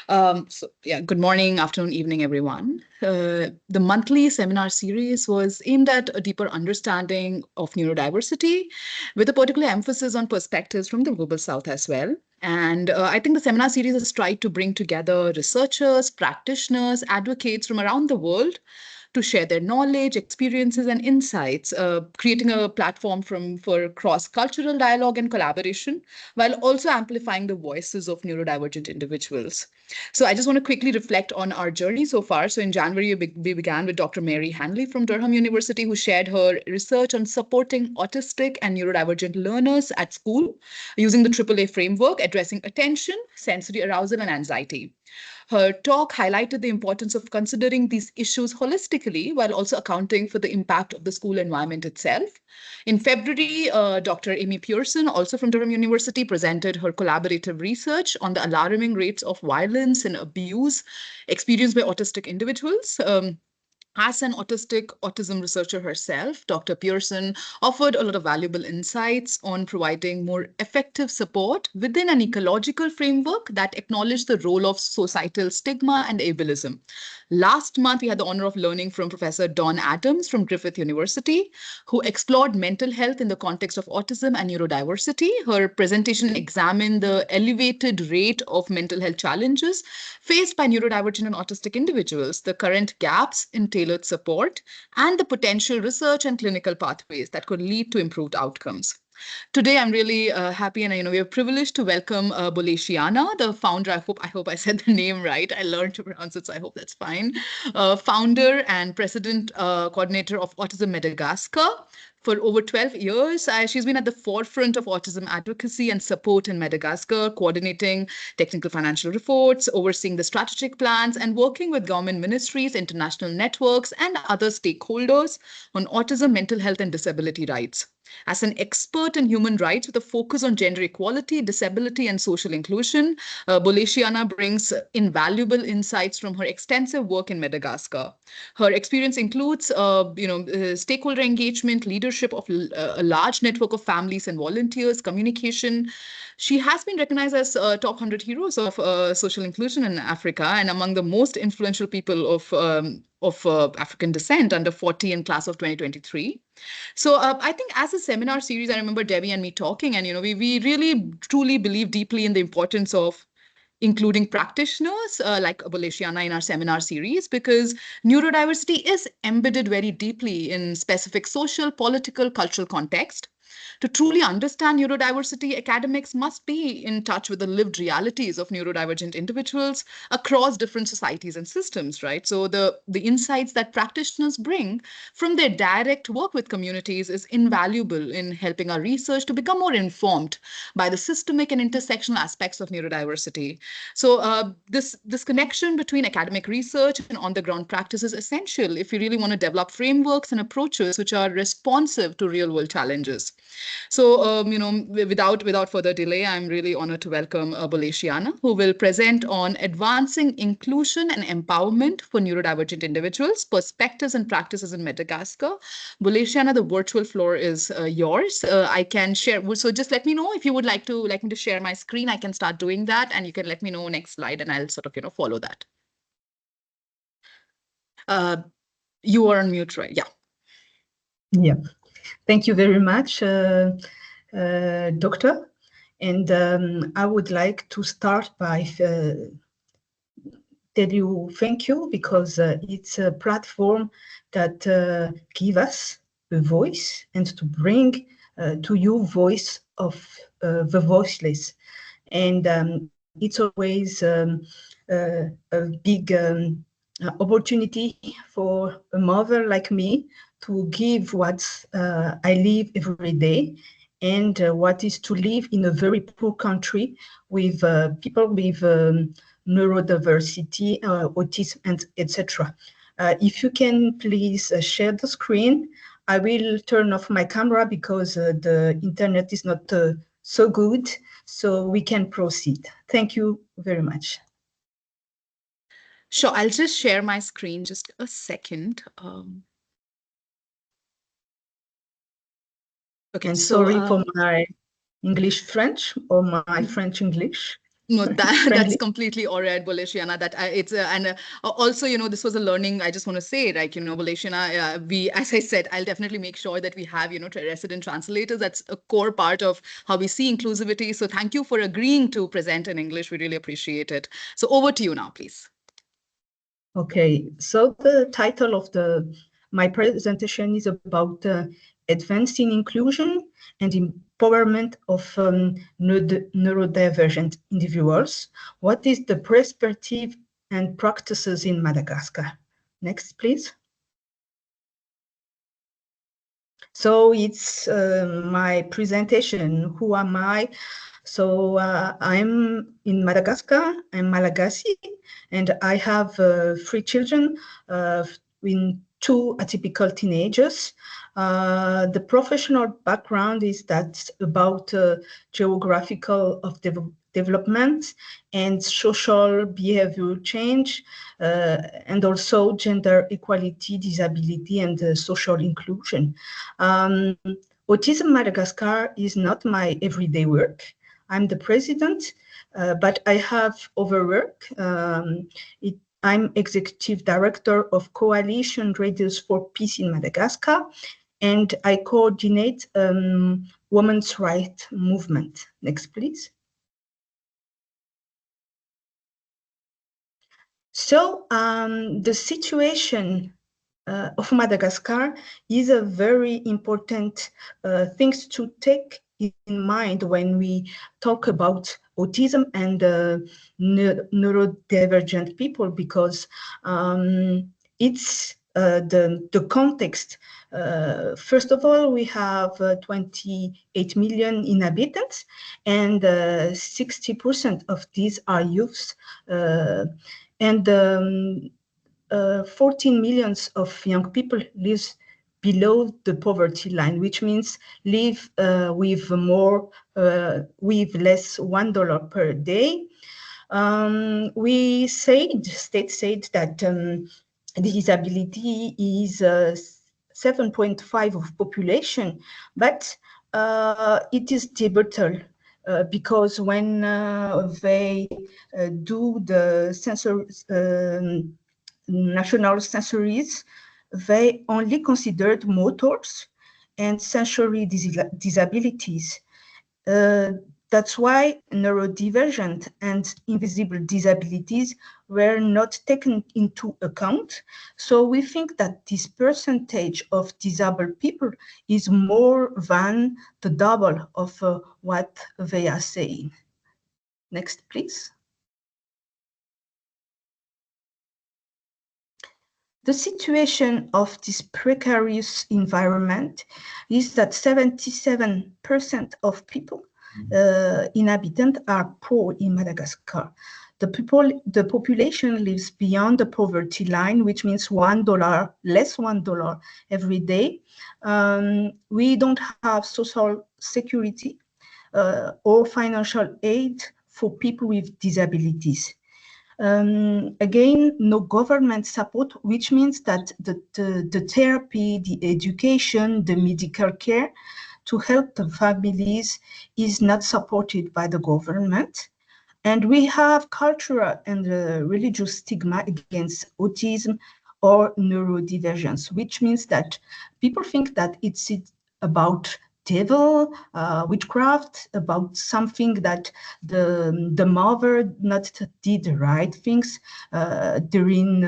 Good morning, afternoon, evening, everyone. The monthly seminar series was aimed at a deeper understanding of neurodiversity, with a particular emphasis on perspectives from the Global South as well. And I think the seminar series has tried to bring together researchers, practitioners, advocates from around the world to share their knowledge, experiences, and insights, creating a platform for cross-cultural dialogue and collaboration, while also amplifying the voices of neurodivergent individuals. So I just want to quickly reflect on our journey so far. So in January, we began with Dr. Mary Hanley from Durham University, who shared her research on supporting autistic and neurodivergent learners at school using the AAA framework, addressing attention, sensory arousal, and anxiety. Her talk highlighted the importance of considering these issues holistically while also accounting for the impact of the school environment itself. In February, Dr. Amy Pearson, also from Durham University, presented her collaborative research on the alarming rates of violence and abuse experienced by autistic individuals. As an autism researcher herself, Dr. Pearson offered a lot of valuable insights on providing more effective support within an ecological framework that acknowledged the role of societal stigma and ableism. Last month, we had the honor of learning from Professor Dawn Adams from Griffith University, who explored mental health in the context of autism and neurodiversity. Her presentation examined the elevated rate of mental health challenges faced by neurodivergent and autistic individuals, the current gaps in tailored support, and the potential research and clinical pathways that could lead to improved outcomes. Today, I'm really happy, and we are privileged to welcome Mbolatiana, the founder. I hope I said the name right. I learned to pronounce it, so I hope that's fine. Founder and president coordinator of Autism Madagascar. For over 12 years, she's been at the forefront of autism advocacy and support in Madagascar, coordinating technical financial reports, overseeing the strategic plans, and working with government ministries, international networks, and other stakeholders on autism, mental health, and disability rights. As an expert in human rights with a focus on gender equality, disability, and social inclusion, Mbolatiana brings invaluable insights from her extensive work in Madagascar. Her experience includes, stakeholder engagement, leadership of a large network of families and volunteers, communication. She has been recognized as top 100 heroes of social inclusion in Africa and among the most influential people of African descent under 40 in class of 2023. So I think as a seminar series, I remember Debbie and me talking, and we really truly believe deeply in the importance of including practitioners like Mbolatiana in our seminar series, because neurodiversity is embedded very deeply in specific social, political, cultural context. To truly understand neurodiversity, academics must be in touch with the lived realities of neurodivergent individuals across different societies and systems, right? So the insights that practitioners bring from their direct work with communities is invaluable in helping our research to become more informed by the systemic and intersectional aspects of neurodiversity. So this connection between academic research and on-the-ground practice is essential if you really want to develop frameworks and approaches which are responsive to real-world challenges. So, without further delay, I'm really honored to welcome Mbolatiana, who will present on advancing inclusion and empowerment for neurodivergent individuals, perspectives and practices in Madagascar. Mbolatiana, the virtual floor is yours. I can share. So just let me know if you would like me to share my screen. I can start doing that, and you can let me know next slide, and I'll sort of follow that. You are on mute, right? Yeah. Yeah. Thank you very much, Doctor. And I would like to start by tell you thank you, because it's a platform that gives us a voice and to bring to you voice of the voiceless. And it's always a big opportunity for a mother like me to give what I live every day, and what is to live in a very poor country with people with neurodiversity, autism, and etc. If you can please share the screen, I will turn off my camera because the internet is not so good, so we can proceed. Thank you very much. Sure, I'll just share my screen just a second. Okay, and sorry for my English French or my French English. No, that's friendly. completely all right, Bolatiana. That it's and also, this was a learning. I just want to say, like, Bolatiana, we, as I said, I'll definitely make sure that we have, resident translators. That's a core part of how we see inclusivity. So thank you for agreeing to present in English. We really appreciate it. So over to you now, please. Okay, so the title of my presentation is about advancing inclusion and empowerment of neurodivergent individuals. What is the perspective and practices in Madagascar? Next, please. So it's my presentation. Who am I? So I'm in Madagascar. I'm Malagasy, and I have 3 children, in 2 atypical teenagers. The professional background is that about geographical of development and social behavior change, and also gender equality, disability, and social inclusion. Autism Madagascar is not my everyday work. I'm the president, but I have other work. I'm executive director of Coalition Radios for Peace in Madagascar, and I coordinate women's rights movement. Next, please. So the situation of Madagascar is a very important thing to take in mind when we talk about autism and neurodivergent people, because it's the context. First of all, we have 28 million inhabitants, and 60% of these are youths, and 14 millions of young people live below the poverty line, which means live with less $1 per day. State said that disability is 7.5 of population, but it is debatable. Because when they do the national censuses, they only considered motors and sensory disabilities. That's why neurodivergent and invisible disabilities were not taken into account. So we think that this percentage of disabled people is more than the double of what they are saying. Next, please. The situation of this precarious environment is that 77% of people, inhabitants, are poor in Madagascar. The population lives beyond the poverty line, which means $1, less $1 every day. We don't have social security or financial aid for people with disabilities. Again, no government support, which means that the therapy, the education, the medical care to help the families is not supported by the government. And we have cultural and religious stigma against autism or neurodivergence, which means that people think that it's about devil, witchcraft, about something that the mother not did the right things during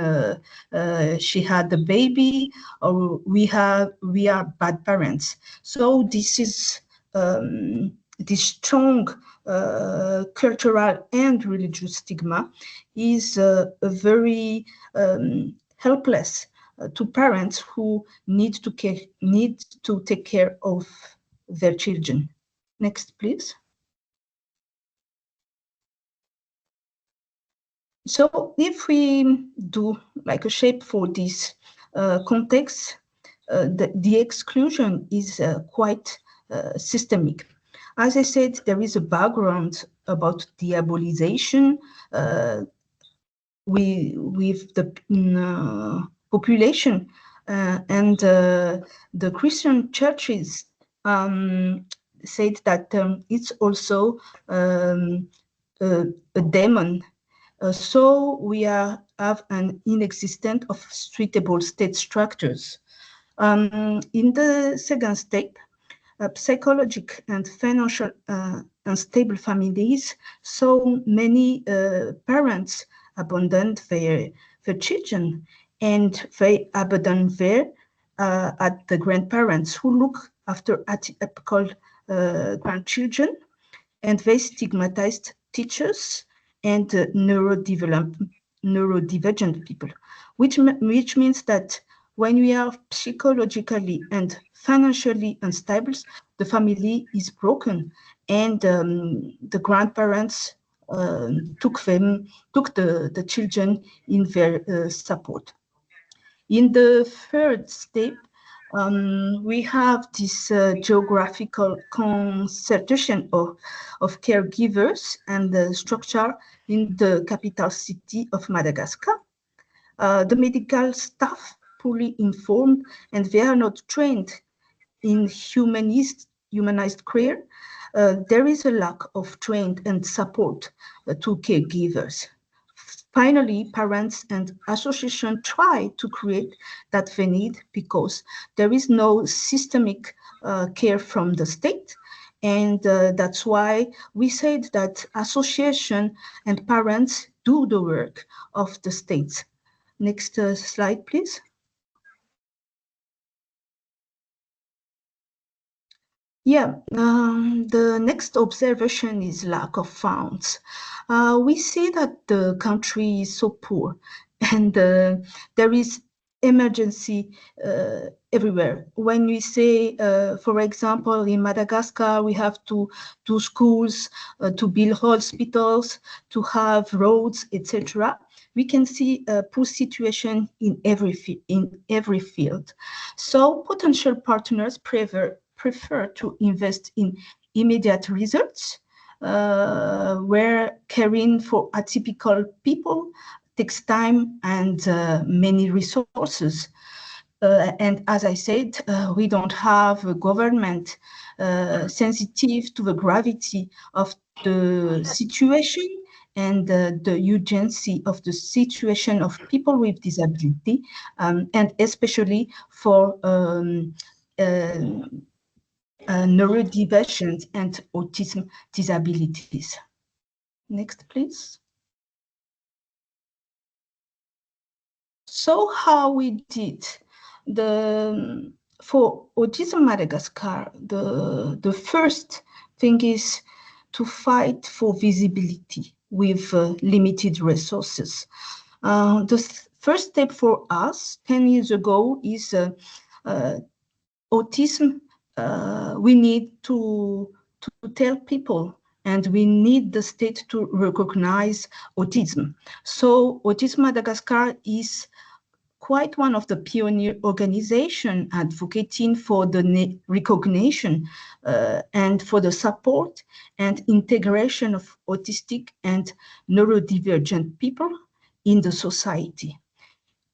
she had the baby, or we are bad parents. So this is this strong cultural and religious stigma is a very helpless to parents who need to take care of their children. Next, please. So if we do like a shape for this context, the exclusion is quite systemic. As I said, there is a background about diabolization with the population, and the Christian churches said that it's also a demon. So we have an inexistent of suitable state structures. In the second step, psychological and financial unstable families, so many parents abandoned their children, and they abandon at the grandparents who look after atypical grandchildren, and they stigmatized teachers and neurodivergent people, which means that when we are psychologically and financially unstable, the family is broken, and the grandparents took the children in their support. In the third step, we have this geographical concertation of caregivers and the structure in the capital city of Madagascar. The medical staff poorly informed, and they are not trained in humanized care. There is a lack of trained and support to caregivers. Finally, parents and associations try to create that they need because there is no systemic care from the state. And that's why we said that association and parents do the work of the states. Next slide, please. Yeah, the next observation is lack of funds. We see that the country is so poor, and there is emergency everywhere. When we say, for example, in Madagascar, we have to do schools, to build hospitals, to have roads, etc. We can see a poor situation in every field. So potential partners prefer to invest in immediate results, where caring for atypical people takes time and many resources. And as I said, we don't have a government sensitive to the gravity of the situation and the urgency of the situation of people with disability, and especially for neurodivergent and autism disabilities. Next, please. So how we did for Autism Madagascar, the first thing is to fight for visibility with limited resources. The first step for us 10 years ago is autism. We need to tell people, and we need the state to recognize autism. So Autism Madagascar is quite one of the pioneer organizations advocating for the recognition and for the support and integration of autistic and neurodivergent people in the society.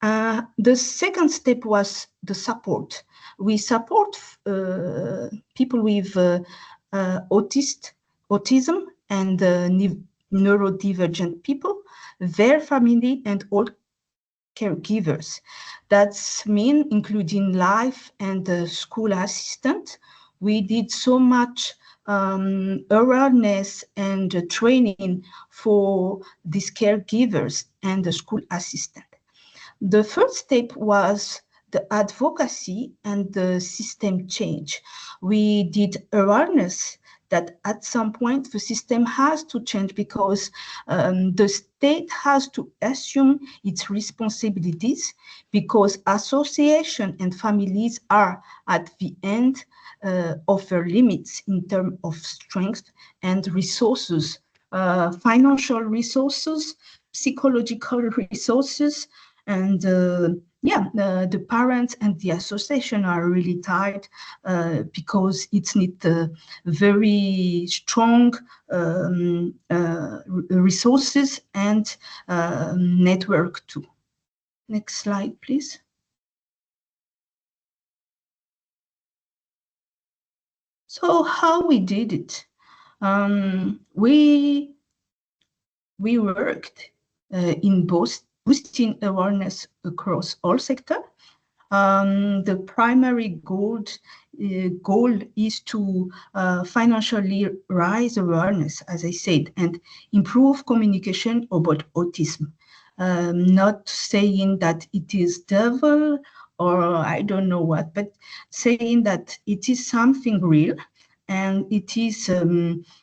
The second step was the support. We support people with autism and neurodivergent people, their family, and all caregivers. That's mean including life and the school assistant. We did so much awareness and training for these caregivers and the school assistant. The first step was the advocacy and the system change. We did awareness that at some point the system has to change because the state has to assume its responsibilities, because association and families are at the end of their limits in terms of strength and resources, financial resources, psychological resources, and the parents and the association are really tired because it needs very strong resources and network too. Next slide, please. So how we did it? We we worked in both boosting awareness across all sectors. The primary goal is to financially raise awareness, as I said, and improve communication about autism. Not saying that it is devil or I don't know what, but saying that it is something real, and it is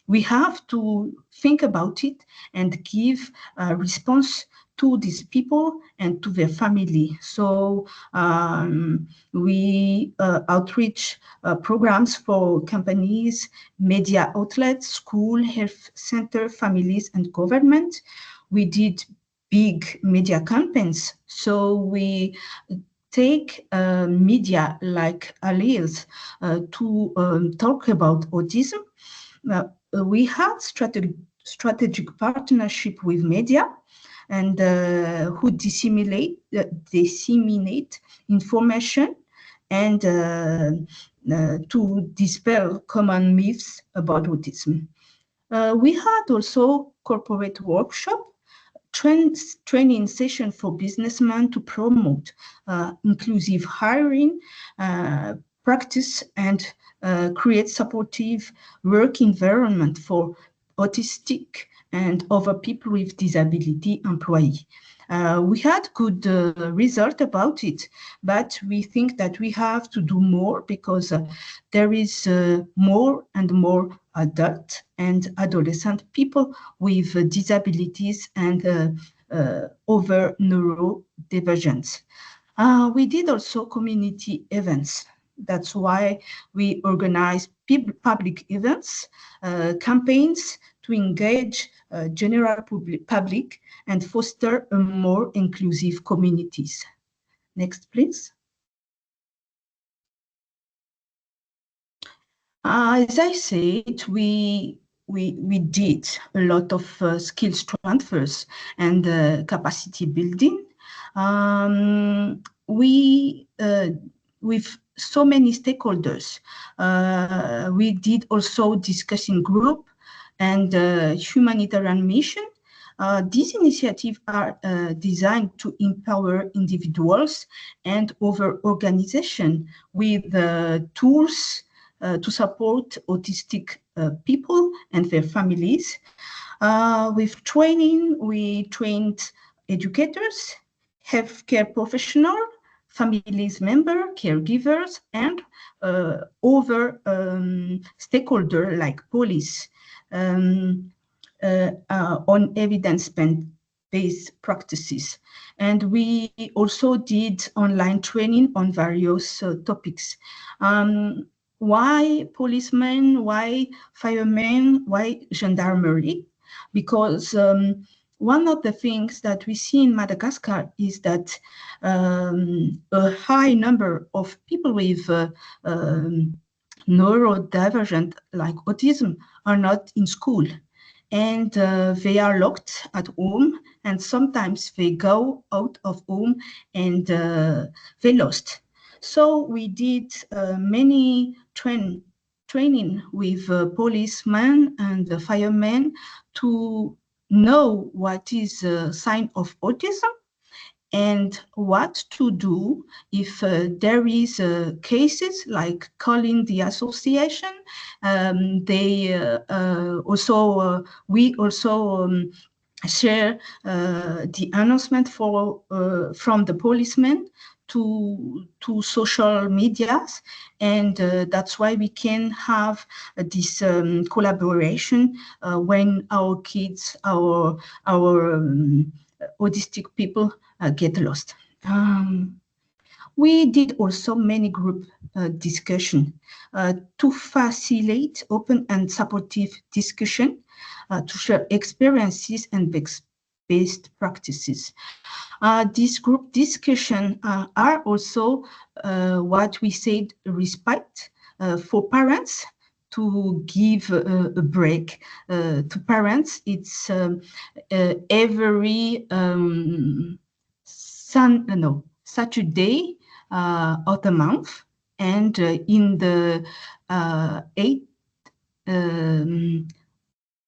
we have to think about it and give a response to these people and to their family. So we outreach programs for companies, media outlets, school, health center, families, and government. We did big media campaigns. So we take media like allies to talk about autism. We had strategic partnership with media and who disseminate information and to dispel common myths about autism. We had also corporate workshop, training session for businessmen to promote inclusive hiring practice and create supportive work environment for autistic and other people with disability employees. We had good result about it, but we think that we have to do more because there is more and more adult and adolescent people with disabilities and other neurodivergence. We did also community events. That's why we organize public events, campaigns to engage general public and foster a more inclusive communities. Next, please. As I said, we did a lot of skills transfers and capacity building. We with so many stakeholders. We did also discussion group and humanitarian mission. These initiatives are designed to empower individuals and other organizations with tools to support autistic people and their families. With training, we trained educators, healthcare professionals, families members, caregivers, and other stakeholders like police on evidence-based practices. And we also did online training on various topics. Why policemen? Why firemen? Why gendarmerie? Because one of the things that we see in Madagascar is that a high number of people with neurodivergent like autism are not in school, and they are locked at home, and sometimes they go out of home and they lost. So we did many training with policemen and firemen to know what is a sign of autism and what to do if there is cases like calling the association. We also share the announcement from the policemen to social medias, and that's why we can have this collaboration when our kids, our autistic people get lost. We did also many group discussion to facilitate open and supportive discussion, to share experiences and best practices. These group discussion are also what we said respect for parents, to give a break to parents. It's every Saturday of the month, and in the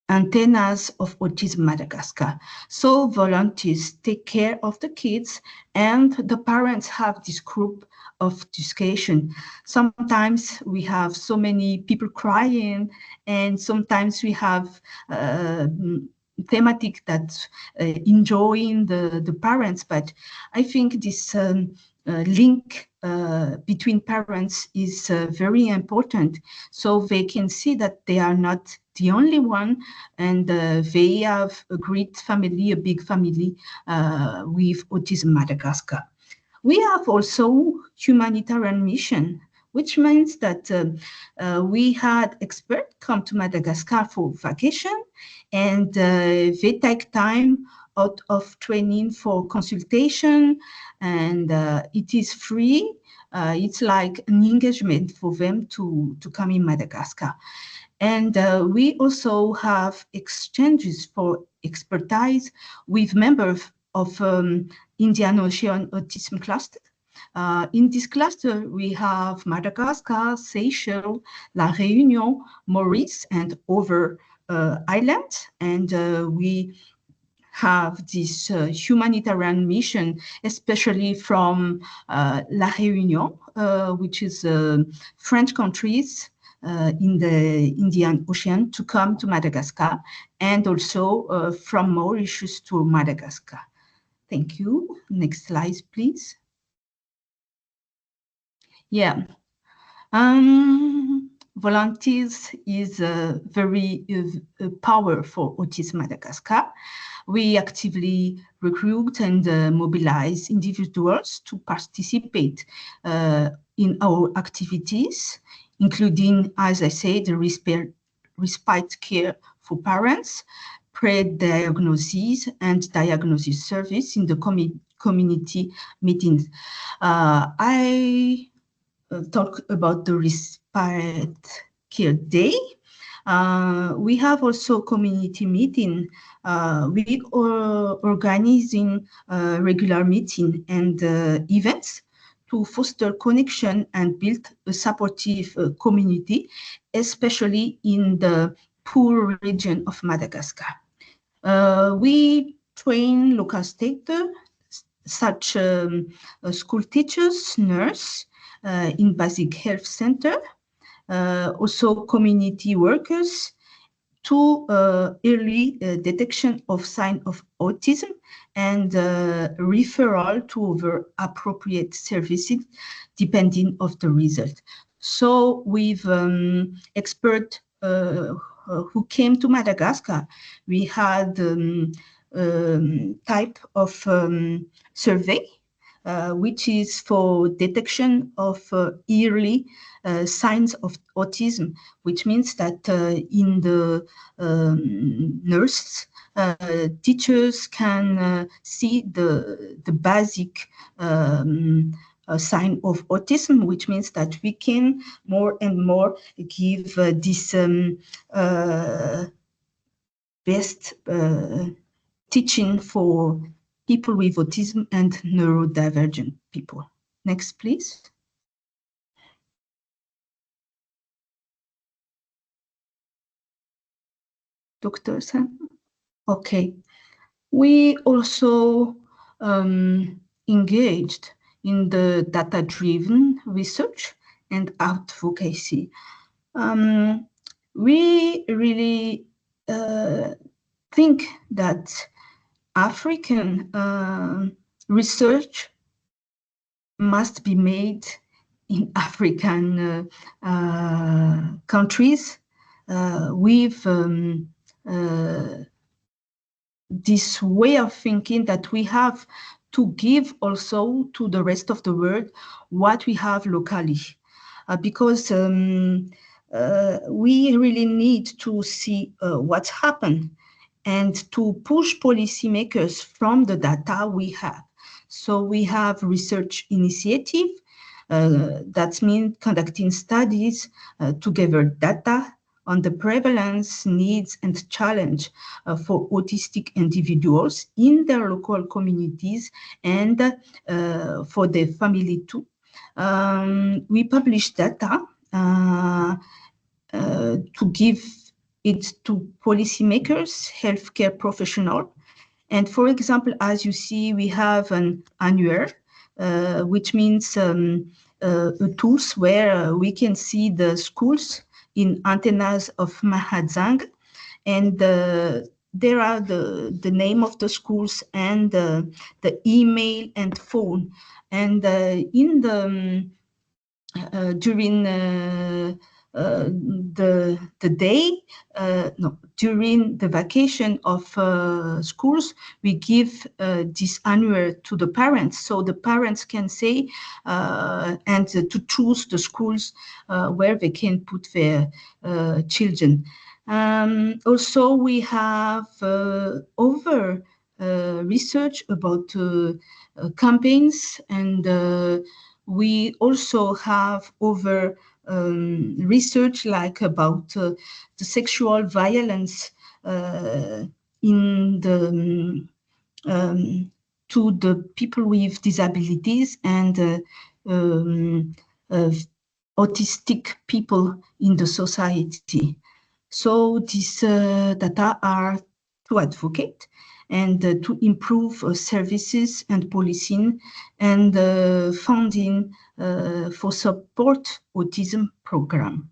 antennas of Autism Madagascar. So volunteers take care of the kids and the parents have this group of discussion. Sometimes we have so many people crying and sometimes we have thematic that enjoying the parents, but I think this link between parents is very important, so they can see that they are not the only one, and they have a great family, a big family with Autism Madagascar. We have also humanitarian mission, which means that we had experts come to Madagascar for vacation, and they take time out of training for consultation, and it is free. It's like an engagement for them to come in Madagascar. And we also have exchanges for expertise with members of Indian Ocean Autism Cluster. In this cluster, we have Madagascar, Seychelles, La Réunion, Maurice, and other islands. And we have this humanitarian mission, especially from La Réunion, which is French countries in the Indian Ocean, to come to Madagascar, and also from Mauritius to Madagascar. Thank you. Next slide, please. Yeah. Volunteers is a very power for Autism Madagascar. We actively recruit and mobilize individuals to participate in our activities, including, as I said, the respite care for parents, pre-diagnosis and diagnosis service in the community meetings. I talk about the Respite Care Day. We have also community meeting. We are organizing regular meeting and events to foster connection and build a supportive community, especially in the poor region of Madagascar. We train local stakeholders such school teachers, nurses, in basic health center, also community workers, to early detection of sign of autism and referral to other appropriate services depending of the result. So with expert who came to Madagascar, we had type of survey which is for detection of early signs of autism, which means that in the nurses, teachers can see the basic sign of autism, which means that we can more and more give this best teaching for people with autism and neurodivergent people. Next, please. Dr. Sam? Okay. We also engaged in the data-driven research and advocacy. We really think that African research must be made in African countries with this way of thinking that we have to give also to the rest of the world what we have locally, because we really need to see what's happened and to push policymakers from the data we have. So we have research initiative, that means conducting studies to gather data on the prevalence, needs, and challenge for autistic individuals in their local communities and for their family too. We publish data to give it's to policymakers, healthcare professionals. And for example, as you see, we have an annuaire, which means tools where we can see the schools in antennas of Mahadzang. And there are the name of the schools and the email and phone. And in the during the day, no, during the vacation of schools, we give this annual to the parents, so the parents can say and to choose the schools where they can put their children. Also, we have over research about campaigns, and we also have over research like about the sexual violence in the to the people with disabilities and autistic people in the society. So these data are to advocate and to improve services and policing and funding for support autism program.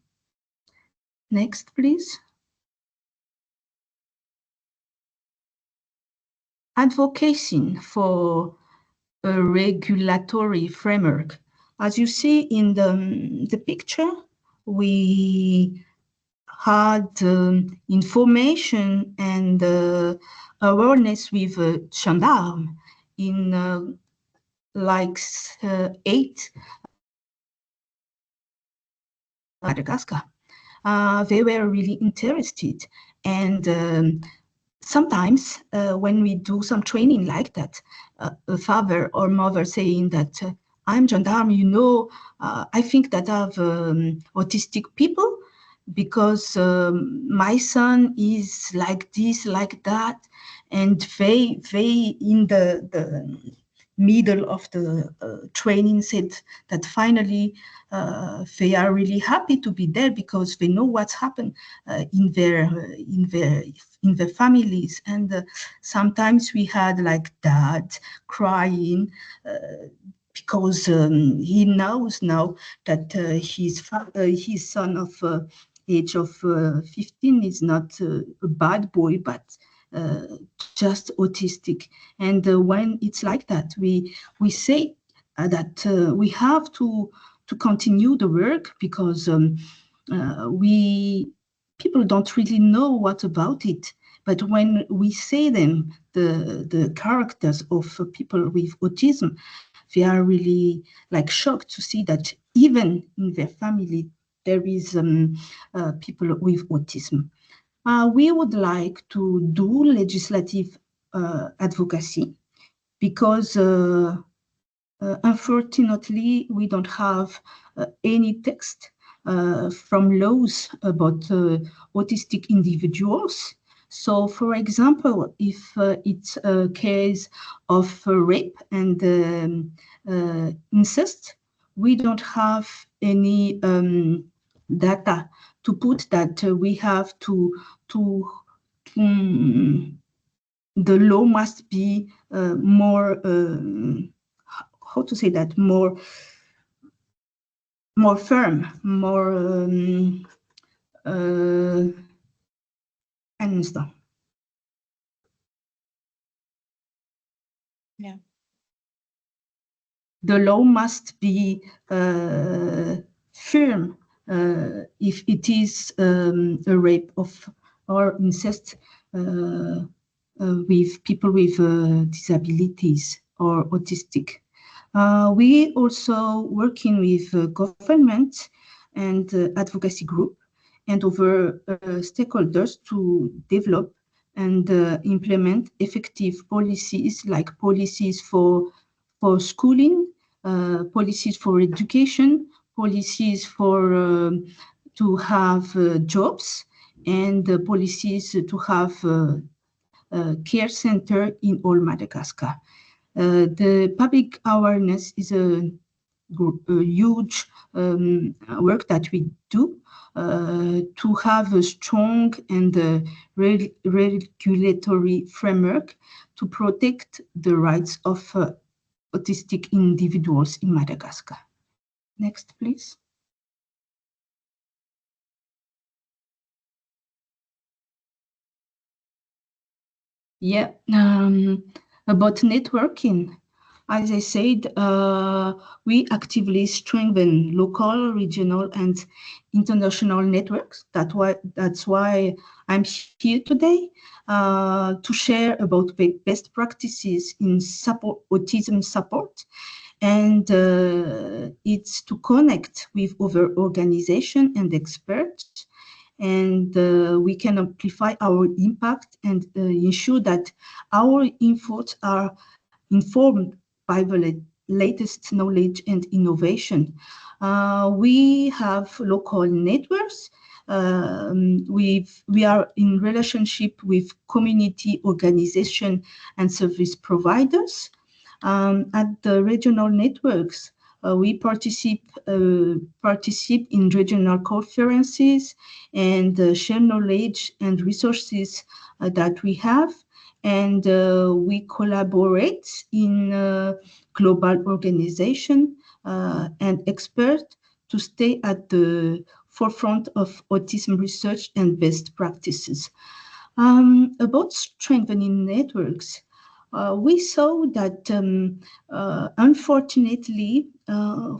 Next, please. Advocacy for a regulatory framework. As you see in the picture, we had information and awareness with gendarme in like 8 Madagascar. They were really interested, and sometimes when we do some training like that, a father or mother saying that I'm gendarme, you know, I think that I have autistic people because my son is like this, like that, and they in the middle of the training said that finally they are really happy to be there because they know what's happened in their families. And sometimes we had like dad crying because he knows now that his son of age of 15 is not a bad boy, but just autistic. And when it's like that, we say that we have to continue the work because people don't really know what about it. But when we say them the characters of people with autism, they are really like shocked to see that even in their family there is people with autism. We would like to do legislative advocacy because unfortunately we don't have any text from laws about autistic individuals. So, for example, if it's a case of rape and incest, we don't have any data to put that we have to the law must be more how to say that, more firm, more un instant. Yeah. The law must be firm if it is a rape of or incest with people with disabilities or autistic. We also working with government and advocacy group and other stakeholders to develop and implement effective policies like policies for schooling, policies for education, policies for to have jobs, and policies to have care center in all Madagascar. The public awareness is a huge work that we do to have a strong and regulatory framework to protect the rights of autistic individuals in Madagascar. Next, please. Yeah, about networking. As I said, we actively strengthen local, regional, and international networks. That's why I'm here today to share about best practices in autism support, and it's to connect with other organizations and experts, and we can amplify our impact and ensure that our efforts are informed by the latest knowledge and innovation. We have local networks. We are in relationship with community organization and service providers. At the regional networks, we participate in regional conferences and share knowledge and resources that we have, and we collaborate in global organization and experts to stay at the forefront of autism research and best practices. About strengthening networks, we saw that unfortunately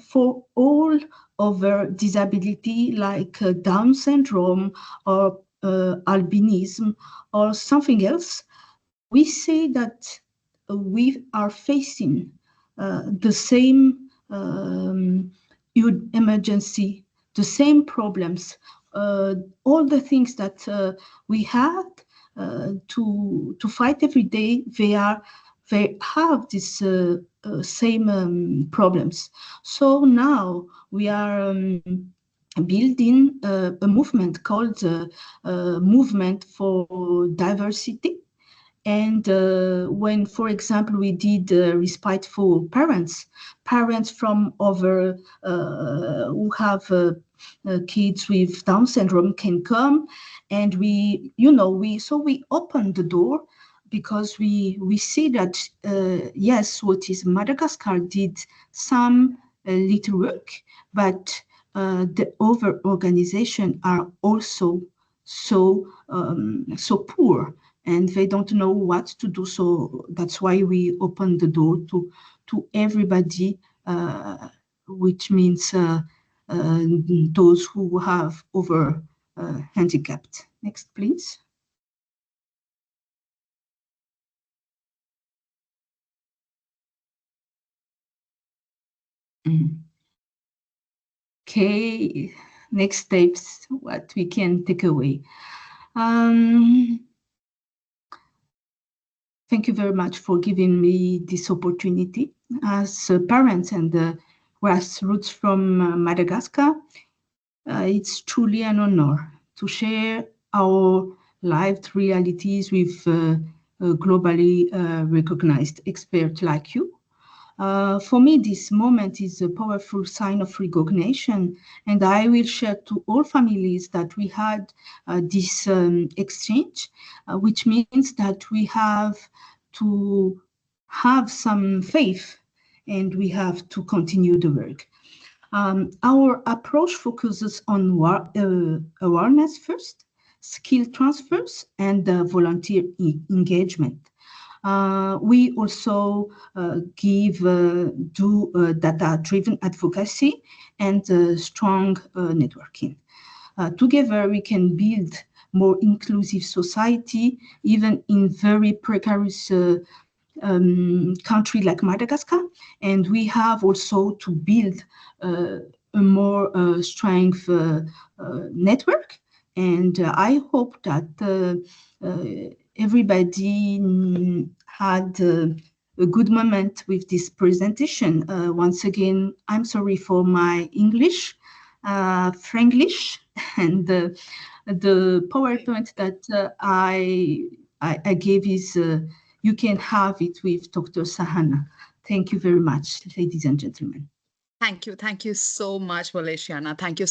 for all other disability like Down syndrome or albinism or something else, we say that we are facing the same emergency, the same problems, all the things that we had to fight every day. They have this same problems. So now we are building a movement called Movement for Diversity. And when, for example, we did respite for parents from over who have kids with Down syndrome can come, and we opened the door because we see that yes, what is Madagascar did some little work, but the other organizations are also so poor, and they don't know what to do. So that's why we open the door to everybody, which means those who have over handicapped. Next, please. Okay, next steps, what we can take away. Thank you very much for giving me this opportunity. As parents and grassroots from Madagascar, it's truly an honor to share our lived realities with globally recognized experts like you. For me, this moment is a powerful sign of recognition, and I will share to all families that we had this exchange, which means that we have to have some faith and we have to continue the work. Our approach focuses on awareness first, skill transfers, and volunteer engagement. We also do data-driven advocacy and strong networking. Together, we can build more inclusive society, even in very precarious country like Madagascar. And we have also to build a more strength network. And I hope that everybody had a good moment with this presentation. Once again, I'm sorry for my English, Franglish, and the PowerPoint that I gave is you can have it with Dr. Sahana. Thank you very much, ladies and gentlemen. Thank you. Thank you so much, Valesiana. Thank you